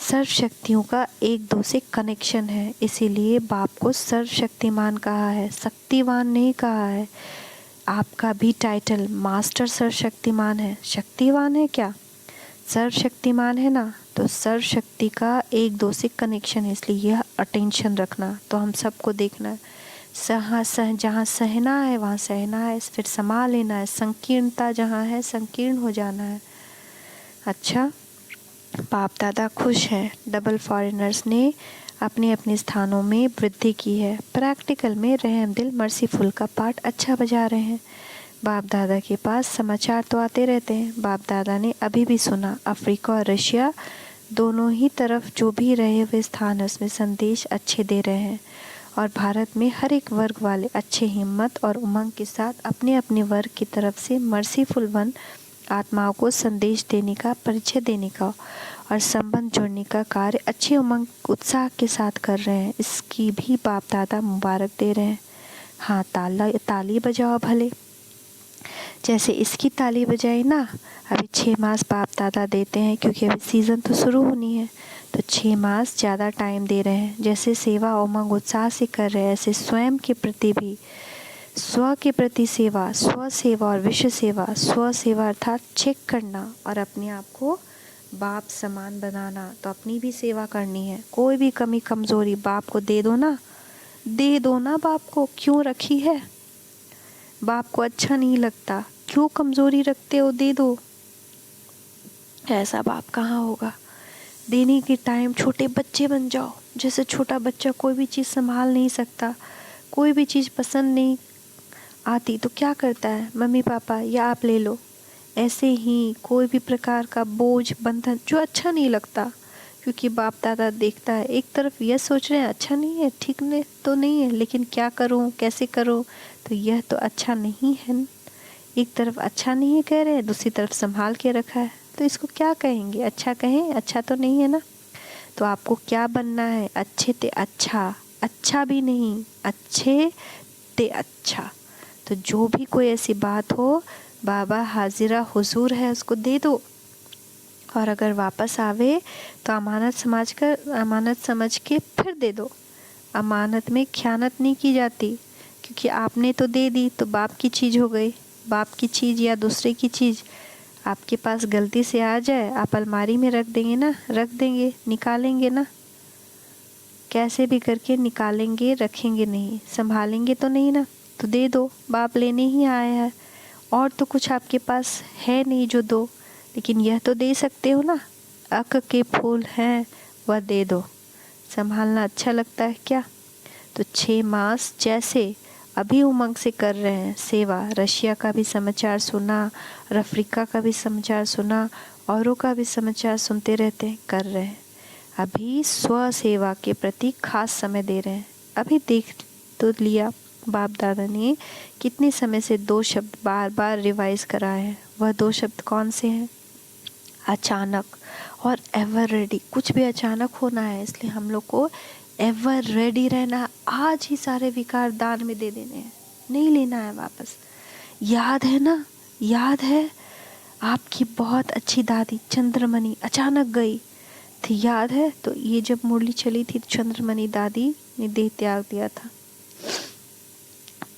सर्व शक्तियों का एक दो से कनेक्शन है, इसीलिए बाप को सर्वशक्तिमान कहा है, शक्तिवान नहीं कहा है। आपका भी टाइटल मास्टर सर्वशक्तिमान है, शक्तिवान है क्या? सर्वशक्तिमान है ना। तो सर्व शक्ति का एक दो से कनेक्शन है, इसलिए यह अटेंशन रखना। तो हम सबको देखना है, जहाँ सहना है वहाँ सहना है, फिर समा लेना है। संकीर्णता जहाँ है संकीर्ण हो जाना है। अच्छा, बाप दादा खुश हैं, डबल फॉरेनर्स ने अपने अपने स्थानों में वृद्धि की है। प्रैक्टिकल में रहम दिल मर्सीफुल का पाठ अच्छा बजा रहे हैं। बाप दादा के पास समाचार तो आते रहते हैं। बाप दादा ने अभी भी सुना, अफ्रीका और रशिया दोनों ही तरफ जो भी रहे हुए स्थान उसमें संदेश अच्छे दे रहे हैं। और भारत में हर एक वर्ग वाले अच्छे हिम्मत और उमंग के साथ अपने अपने वर्ग की तरफ से मर्सीफुल वन आत्माओं को संदेश देने का, परिचय देने का और संबंध जोड़ने का कार्य अच्छे उमंग उत्साह के साथ कर रहे हैं। इसकी भी बाप दादा मुबारक दे रहे हैं। हाँ, ताली बजाओ भले, जैसे इसकी ताली बजाई ना। अभी 6 मास बाप दादा देते हैं, क्योंकि अभी सीज़न तो शुरू होनी है, तो 6 मास ज़्यादा टाइम दे रहे हैं। जैसे सेवा उमंग उत्साह से कर रहे हैं, ऐसे स्वयं के प्रति भी, स्व के प्रति सेवा, स्व सेवा और विश्व सेवा। स्व सेवा अर्थात चेक करना और अपने आप को बाप समान बनाना। तो अपनी भी सेवा करनी है। कोई भी कमी कमज़ोरी बाप को दे दो ना बाप को। क्यों रखी है? बाप को अच्छा नहीं लगता, क्यों कमज़ोरी रखते हो? दे दो। ऐसा बाप कहाँ होगा? देने के टाइम छोटे बच्चे बन जाओ। जैसे छोटा बच्चा कोई भी चीज़ संभाल नहीं सकता, कोई भी चीज़ पसंद नहीं आती तो क्या करता है? मम्मी पापा या आप ले लो। ऐसे ही कोई भी प्रकार का बोझ बंधन जो अच्छा नहीं लगता, क्योंकि बाप दादा देखता है, एक तरफ यह सोच रहे हैं अच्छा नहीं है, ठीक नहीं तो नहीं है, लेकिन क्या करूं, कैसे करूं, तो यह तो अच्छा नहीं है। एक तरफ अच्छा नहीं है कह रहे हैं, दूसरी तरफ संभाल के रखा है, तो इसको क्या कहेंगे? अच्छा कहें? अच्छा तो नहीं है ना। तो आपको क्या बनना है? अच्छे ते अच्छा, अच्छा भी नहीं, अच्छे ते अच्छा। तो जो भी कोई ऐसी बात हो, बाबा हाजिरा हुजूर है, उसको दे दो। और अगर वापस आवे तो अमानत समझ के फिर दे दो। अमानत में ख़यानत नहीं की जाती, क्योंकि आपने तो दे दी तो बाप की चीज़ हो गई। बाप की चीज़ या दूसरे की चीज़ आपके पास गलती से आ जाए, आप अलमारी में रख देंगे, निकालेंगे ना, कैसे भी करके निकालेंगे, रखेंगे नहीं, संभालेंगे तो नहीं ना। तो दे दो, बाप लेने ही आया है। और तो कुछ आपके पास है नहीं जो दो, लेकिन यह तो दे सकते हो ना। अक के फूल हैं, वह दे दो। संभालना अच्छा लगता है क्या? तो 6 मास जैसे अभी उमंग से कर रहे हैं सेवा। रशिया का भी समाचार सुना और अफ्रीका का भी समाचार सुना, औरों का भी समाचार सुनते रहते हैं, कर रहे हैं। अभी स्व सेवा के प्रति खास समय दे रहे हैं। अभी देख तो लिया बाप दादा ने कितने समय से 2 शब्द बार बार रिवाइज कराए हैं। वह 2 शब्द कौन से हैं? अचानक और एवर रेडी। कुछ भी अचानक होना है, इसलिए हम लोग को एवर रेडी रहना है। आज ही सारे विकार दान में दे देने हैं, नहीं लेना है वापस। याद है ना? याद है आपकी बहुत अच्छी दादी चंद्रमणि अचानक गई थी, याद है? तो ये जब मुरली चली थी तो चंद्रमणि दादी ने देह त्याग दिया था।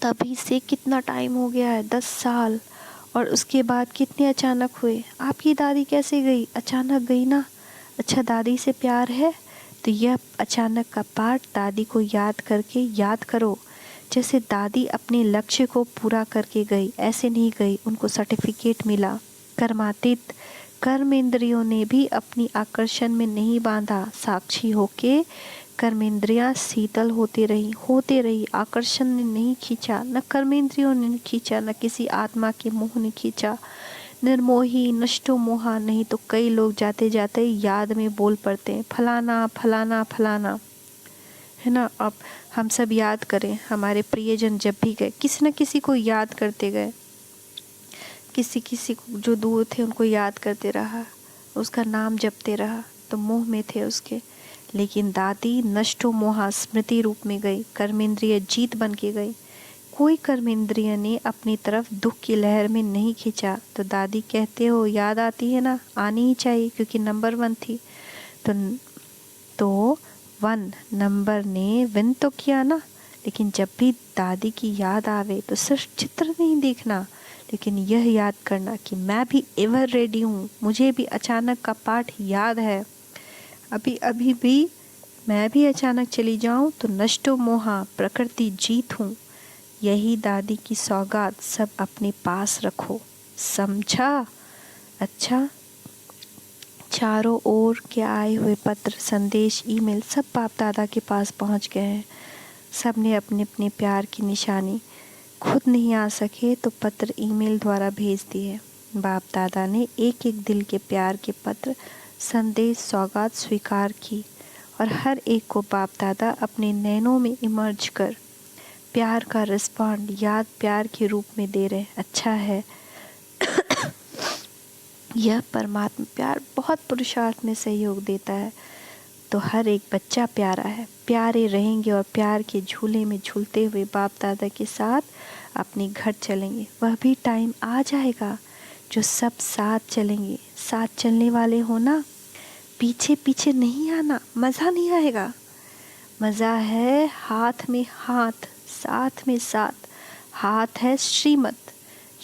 तभी से कितना टाइम हो गया है, 10 साल। और उसके बाद कितने अचानक हुए। आपकी दादी कैसे गई? अचानक गई ना। अच्छा, दादी से प्यार है तो यह अचानक का पाठ दादी को याद करके याद करो। जैसे दादी अपने लक्ष्य को पूरा करके गई, ऐसे नहीं गई, उनको सर्टिफिकेट मिला। कर्मातीत कर्मेंद्रियों ने भी अपनी आकर्षण में नहीं बांधा। साक्षी होके कर्मेंद्रियां शीतल होती रही। आकर्षण ने नहीं खींचा, न कर्मेंद्रियों ने खींचा, न किसी आत्मा के मोह ने खींचा। निर्मोही नष्टो मोहा। नहीं तो कई लोग जाते जाते याद में बोल पड़ते हैं, फलाना फलाना फलाना, है ना। अब हम सब याद करें, हमारे प्रियजन जब भी गए किसी न किसी को याद करते गए, किसी किसी को जो दूर थे उनको याद करते रहा, उसका नाम जपते रहा, तो मोह में थे उसके। लेकिन दादी नष्टो मोहा स्मृति रूप में गई, कर्मेंद्रिय जीत बन के गई। कोई कर्मेंद्रिय ने अपनी तरफ दुख की लहर में नहीं खींचा। तो दादी कहते हो याद आती है ना, आनी ही चाहिए क्योंकि नंबर 1 थी। तो 1 नंबर ने विन तो किया ना। लेकिन जब भी दादी की याद आवे तो सिर्फ चित्र नहीं देखना, लेकिन यह याद करना कि मैं भी एवर रेडी हूँ। मुझे भी अचानक का पाठ याद है। अभी भी मैं भी अचानक चली जाऊं तो नष्टो मोहा प्रकृति जीत हूँ। यही दादी की सौगात सब अपने पास रखो, समझा? अच्छा, चारों ओर के आए हुए पत्र, संदेश, ईमेल सब बाप दादा के पास पहुंच गए हैं। सब ने अपने अपने प्यार की निशानी, खुद नहीं आ सके तो पत्र ईमेल द्वारा भेज दिए। बाप दादा ने एक एक दिल के प्यार के पत्र, संदेश, सौगात स्वीकार की और हर एक को बाप दादा अपने नैनों में इमर्ज कर प्यार का रिस्पॉन्ड याद प्यार के रूप में दे रहे। अच्छा है यह परमात्मा प्यार बहुत पुरुषार्थ में सहयोग देता है। तो हर एक बच्चा प्यारा है, प्यारे रहेंगे और प्यार के झूले में झूलते हुए बाप दादा के साथ अपने घर चलेंगे। वह भी टाइम आ जाएगा जो सब साथ चलेंगे। साथ चलने वाले हो ना, पीछे पीछे नहीं आना, मज़ा नहीं आएगा। मज़ा है हाथ में हाथ, साथ में साथ। हाथ है श्रीमत,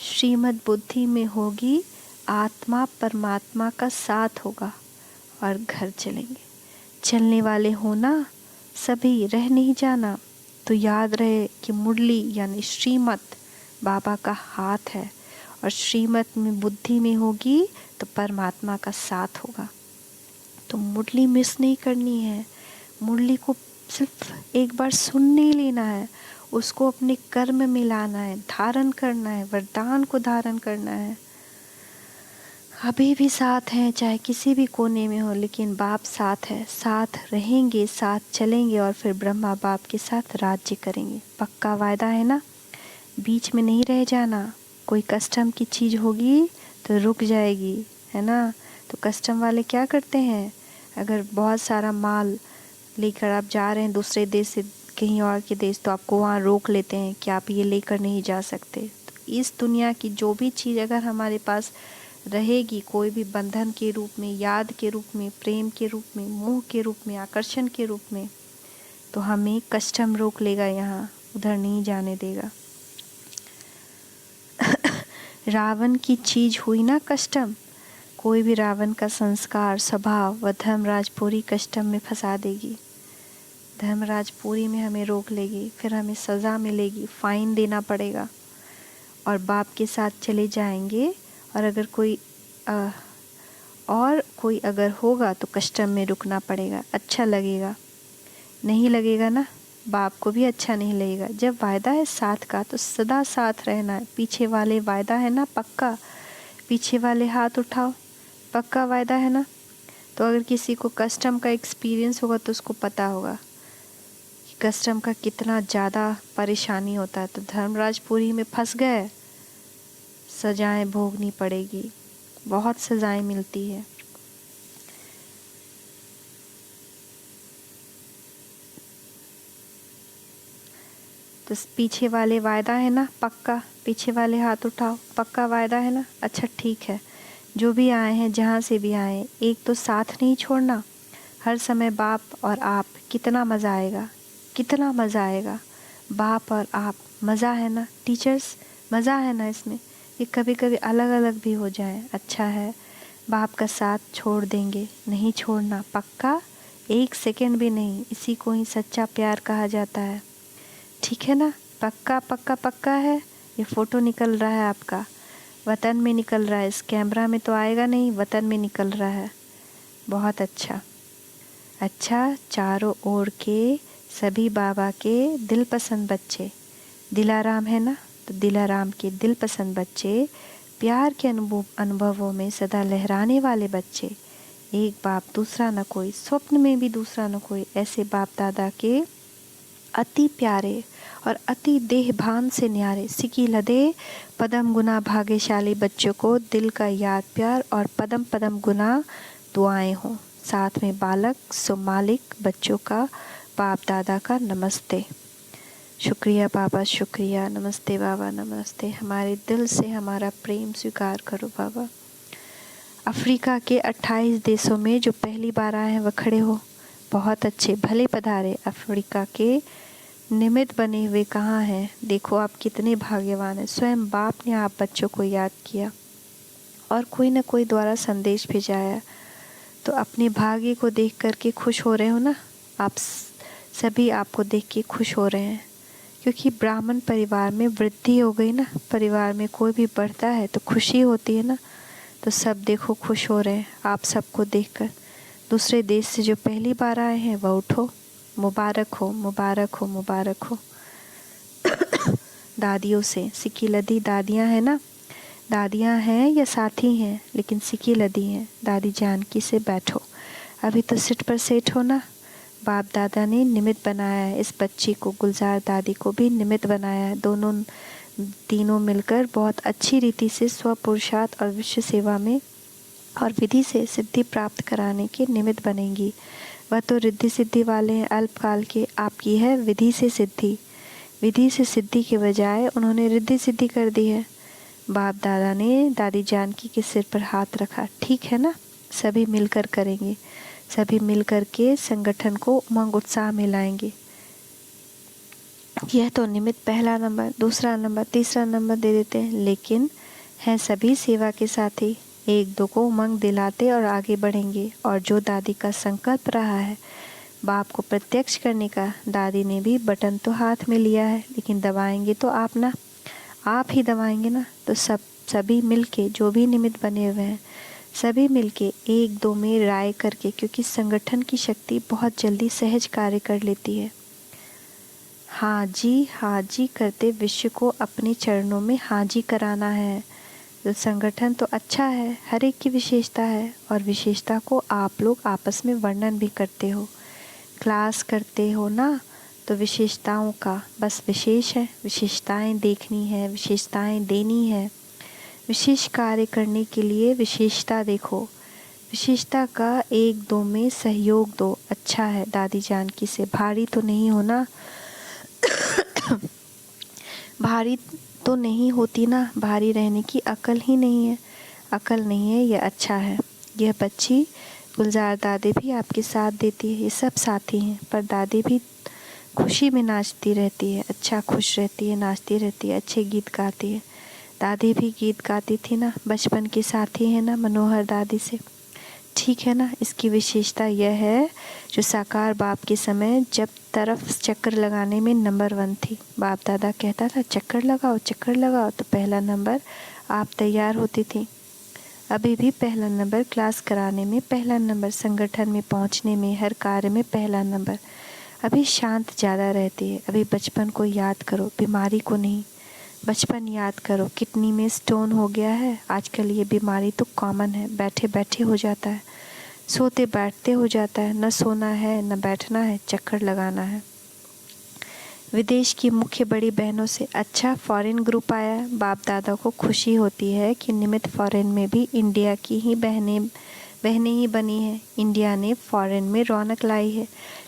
श्रीमत बुद्धि में होगी, आत्मा परमात्मा का साथ होगा और घर चलेंगे। चलने वाले हो ना सभी, रह नहीं जाना। तो याद रहे कि मुरली यानी श्रीमत बाबा का हाथ है और श्रीमत में बुद्धि में होगी तो परमात्मा का साथ होगा। तो मुरली मिस नहीं करनी है। मुरली को सिर्फ एक बार सुन नहीं लेना है, उसको अपने कर्म में लाना है, धारण करना है, वरदान को धारण करना है। अभी भी साथ हैं, चाहे किसी भी कोने में हो, लेकिन बाप साथ है, साथ रहेंगे, साथ चलेंगे और फिर ब्रह्मा बाप के साथ राज्य करेंगे। पक्का वायदा है ना, बीच में नहीं रह जाना। कोई कस्टम की चीज़ होगी तो रुक जाएगी, है ना। तो कस्टम वाले क्या करते हैं, अगर बहुत सारा माल लेकर आप जा रहे हैं दूसरे देश से कहीं और के देश, तो आपको वहाँ रोक लेते हैं कि आप ये लेकर नहीं जा सकते। तो इस दुनिया की जो भी चीज़ अगर हमारे पास रहेगी, कोई भी बंधन के रूप में, याद के रूप में, प्रेम के रूप में, मोह के रूप में, आकर्षण के रूप में, तो हमें कस्टम रोक लेगा, यहाँ उधर नहीं जाने देगा। रावण की चीज़ हुई ना कस्टम, कोई भी रावण का संस्कार, स्वभाव व धर्मराजपुरी कस्टम में फंसा देगी। धर्मराजपुरी में हमें रोक लेगी, फिर हमें सज़ा मिलेगी, फ़ाइन देना पड़ेगा और बाप के साथ चले जाएंगे। और अगर कोई और कोई अगर होगा तो कष्टम में रुकना पड़ेगा, अच्छा लगेगा, नहीं लगेगा ना, बाप को भी अच्छा नहीं लगेगा। जब वायदा है साथ का तो सदा साथ रहना है। पीछे वाले वायदा है ना पक्का, पीछे वाले हाथ उठाओ, पक्का वायदा है ना। तो अगर किसी को कस्टम का एक्सपीरियंस होगा तो उसको पता होगा कि कस्टम का कितना ज़्यादा परेशानी होता है। तो धर्मराजपुरी में फंस गए, सजाएं भोगनी पड़ेगी, बहुत सजाएं मिलती है। तो पीछे वाले वायदा है ना पक्का, पीछे वाले हाथ उठाओ, पक्का वायदा है ना। अच्छा ठीक है, जो भी आए हैं जहाँ से भी आए, एक तो साथ नहीं छोड़ना, हर समय बाप और आप। कितना मज़ा आएगा, कितना मज़ा आएगा, बाप और आप, मज़ा है ना टीचर्स, मज़ा है ना इसमें। ये कभी कभी अलग अलग भी हो जाए, अच्छा है। बाप का साथ छोड़ देंगे, नहीं छोड़ना, पक्का, एक सेकंड भी नहीं। इसी को ही सच्चा प्यार कहा जाता है, ठीक है ना। पक्का पक्का पक्का है। ये फ़ोटो निकल रहा है आपका, वतन में निकल रहा है, इस कैमरा में तो आएगा नहीं, वतन में निकल रहा है। बहुत अच्छा। अच्छा, चारों ओर के सभी बाबा के दिल पसंद बच्चे, दिलाराम है ना, तो दिलाराम के दिल पसंद बच्चे, प्यार के अनुभवों में सदा लहराने वाले बच्चे। एक बाप दूसरा न कोई, स्वप्न में भी दूसरा न कोई। ऐसे बाप दादा के अति प्यारे और अति देहभान से न्यारे, सिकी लदे पदम गुना भाग्यशाली बच्चों को दिल का याद प्यार और पदम पदम गुना दुआएं हों। साथ में बालक सो मालिक बच्चों का बाप दादा का नमस्ते। शुक्रिया बाबा, शुक्रिया, नमस्ते बाबा, नमस्ते। हमारे दिल से हमारा प्रेम स्वीकार करो बाबा। अफ्रीका के 28 देशों में जो पहली बार आए हैं वह खड़े हो। बहुत अच्छे, भले पधारे। अफ्रीका के निमित्त बने हुए कहाँ हैं, देखो आप कितने भाग्यवान हैं। स्वयं बाप ने आप बच्चों को याद किया और कोई न कोई द्वारा संदेश भेजाया। तो अपने भाग्य को देख कर के खुश हो रहे हो ना आप सभी, आपको देख के खुश हो रहे हैं, क्योंकि ब्राह्मण परिवार में वृद्धि हो गई ना। परिवार में कोई भी बढ़ता है तो खुशी होती है ना। तो सब देखो खुश हो रहे हैं आप सबको देखकर। दूसरे देश से जो पहली बार आए हैं वह उठो, मुबारक हो, मुबारक हो, मुबारक हो। दादियों से सिकी लदी दादियाँ हैं ना, दादियाँ हैं या साथी हैं, लेकिन सिकी लदी हैं। दादी जानकी से बैठो, अभी तो सीट पर सेट हो ना। बाप दादा ने निमित्त बनाया है इस बच्ची को, गुलजार दादी को भी निमित्त बनाया है। दोनों तीनों मिलकर बहुत अच्छी रीति से स्वपुरुषार्थ और विश्व सेवा में और विधि से सिद्धि प्राप्त कराने के निमित्त बनेंगी। वह तो रिद्धि सिद्धि वाले हैं अल्पकाल के, आपकी है विधि से सिद्धि। विधि से सिद्धि के बजाय उन्होंने रिद्धि सिद्धि कर दी है। बाप दादा ने दादी जानकी के सिर पर हाथ रखा, ठीक है ना, सभी मिलकर करेंगे, सभी मिलकर के संगठन को उमंग उत्साह में लाएंगे। यह तो निमित्त पहला नंबर, दूसरा नंबर, तीसरा नंबर दे देते हैं, लेकिन हैं सभी सेवा के साथी। एक दो को उमंग दिलाते और आगे बढ़ेंगे। और जो दादी का संकल्प रहा है बाप को प्रत्यक्ष करने का, दादी ने भी बटन तो हाथ में लिया है, लेकिन दबाएंगे तो आप ना, आप ही दबाएंगे ना। तो सभी मिलके, जो भी निमित्त बने हुए हैं, सभी मिलके एक दो में राय करके, क्योंकि संगठन की शक्ति बहुत जल्दी सहज कार्य कर लेती है। हाँ जी करते विश्व को अपने चरणों में हाँ जी कराना है। तो संगठन तो अच्छा है, हर एक की विशेषता है, और विशेषता को आप लोग आपस में वर्णन भी करते हो, क्लास करते हो ना। तो विशेषताओं का बस विशेष है, विशेषताएं देखनी है, विशेषताएं देनी है। विशेष कार्य करने के लिए विशेषता देखो, विशेषता का एक दो में सहयोग दो। अच्छा है, दादी जानकी से भारी तो नहीं होना भारी तो नहीं होती ना, भारी रहने की अकल ही नहीं है, अकल नहीं है, यह अच्छा है। यह बच्ची गुलजार दादी भी आपके साथ देती है, ये सब साथी हैं, पर दादी भी खुशी में नाचती रहती है, अच्छा खुश रहती है, नाचती रहती है, अच्छे गीत गाती है। दादी भी गीत गाती थी ना, बचपन के साथी है ना मनोहर दादी से, ठीक है ना। इसकी विशेषता यह है जो साकार बाप के समय जब तरफ चक्कर लगाने में नंबर 1 थी। बाप दादा कहता था चक्कर लगाओ, चक्कर लगाओ, तो पहला नंबर आप तैयार होती थी। अभी भी पहला नंबर, क्लास कराने में पहला नंबर, संगठन में पहुंचने में, हर कार्य में पहला नंबर। अभी शांत ज़्यादा रहती है। अभी बचपन को याद करो, बीमारी को नहीं। बचपन याद करो, किडनी में स्टोन हो गया है। आजकल ये बीमारी तो कॉमन है, बैठे बैठे हो जाता है, सोते बैठते हो जाता है। न सोना है न बैठना है, चक्कर लगाना है। विदेश की मुख्य बड़ी बहनों से अच्छा फॉरेन ग्रुप आया। बाप दादा को खुशी होती है कि निमित्त फॉरेन में भी इंडिया की ही बहनें ही बनी हैं। इंडिया ने फॉरेन में रौनक लाई है।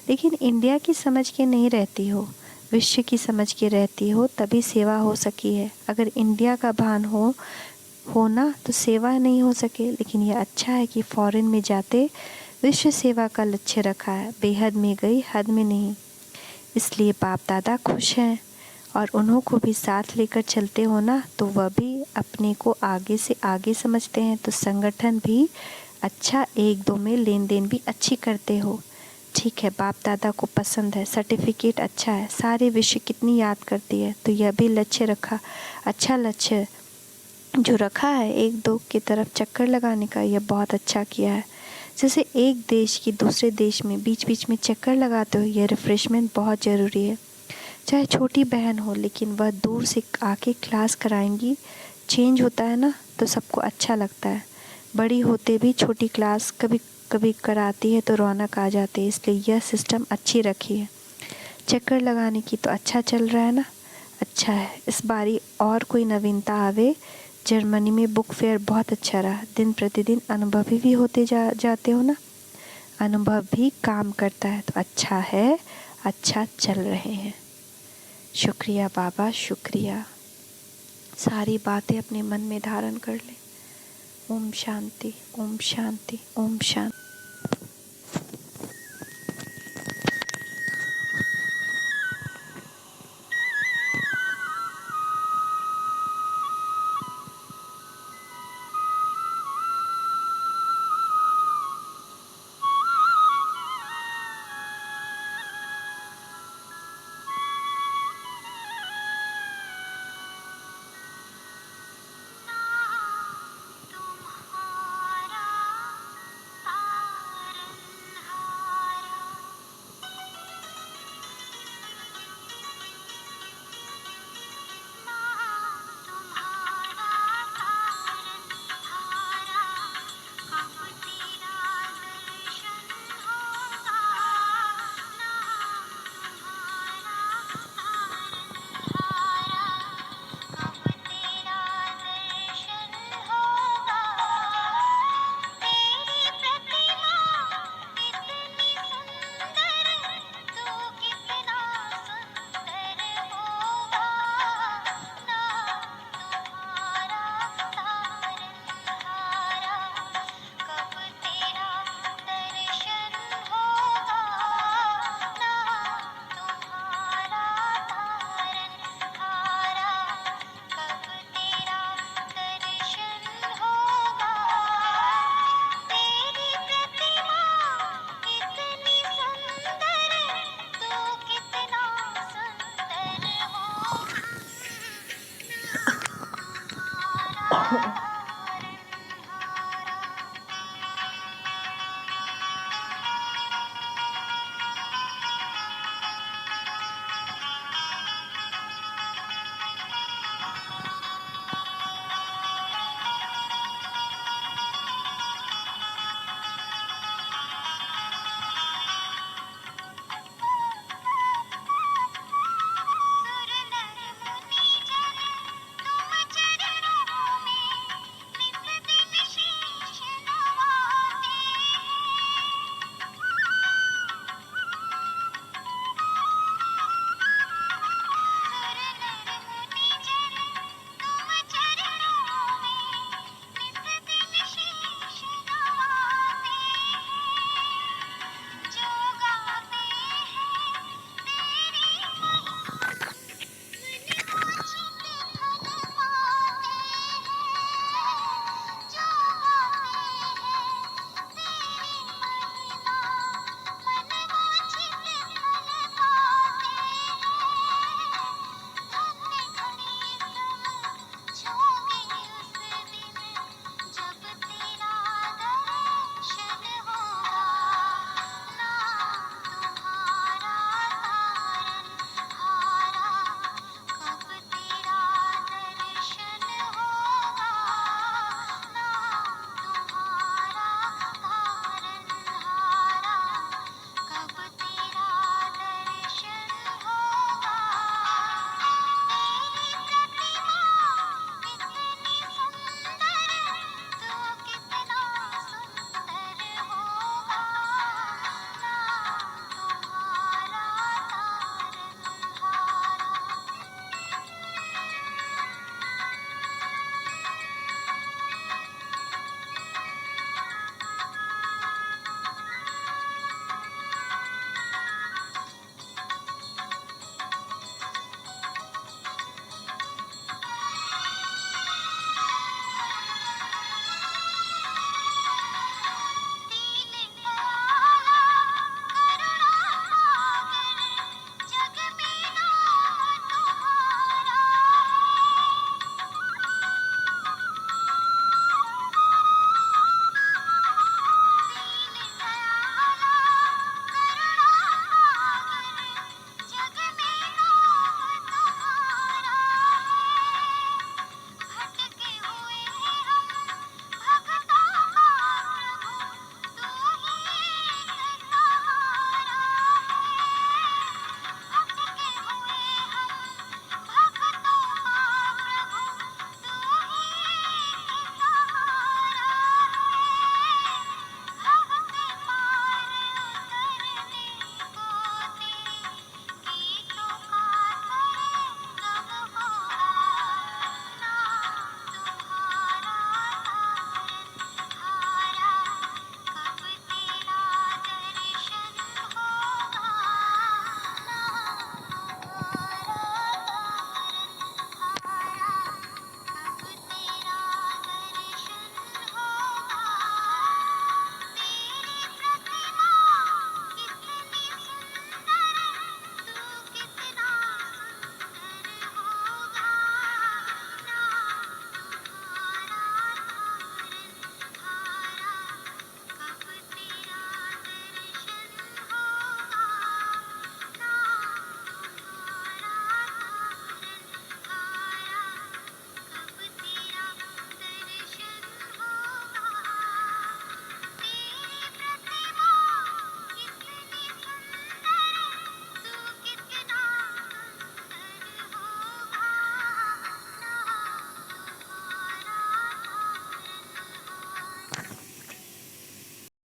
लेकिन इंडिया की समझ के नहीं रहती हो, विश्व की समझ के रहती हो, तभी सेवा हो सकी है। अगर इंडिया का भान हो ना तो सेवा नहीं हो सके। लेकिन यह अच्छा है कि फॉरेन में जाते विश्व सेवा का लक्ष्य रखा है। बेहद में गई, हद में नहीं। इसलिए बाप दादा खुश हैं और उन्हों को भी साथ लेकर चलते हो ना, तो वह भी अपने को आगे से आगे समझते हैं। तो संगठन भी अच्छा, एक दो में लेन देन भी अच्छी करते हो। ठीक है, बाप दादा को पसंद है, सर्टिफिकेट अच्छा है, सारे विषय कितनी याद करती है। तो यह भी लक्ष्य रखा, अच्छा लक्ष्य जो रखा है, एक दो की तरफ चक्कर लगाने का, यह बहुत अच्छा किया है। जैसे एक देश की दूसरे देश में बीच बीच में चक्कर लगाते हो, यह रिफ़्रेशमेंट बहुत ज़रूरी है। चाहे छोटी बहन हो, लेकिन वह दूर से आके क्लास कराएंगी। चेंज होता है ना, तो सबको अच्छा लगता है। बड़ी होते भी छोटी क्लास कभी कभी कराती है तो रौनक आ जाती है। इसलिए यह सिस्टम अच्छी रखी है। चक्कर लगाने की तो अच्छा चल रहा है ना, अच्छा है। इस बारी और कोई नवीनता आवे। जर्मनी में बुक फेयर बहुत अच्छा रहा। दिन प्रतिदिन अनुभवी भी होते जाते हो ना, अनुभव भी काम करता है। तो अच्छा है, अच्छा चल रहे हैं। शुक्रिया बाबा, शुक्रिया। सारी बातें अपने मन में धारण कर ले। ओम शांति, ओम शांति, ओम शांति।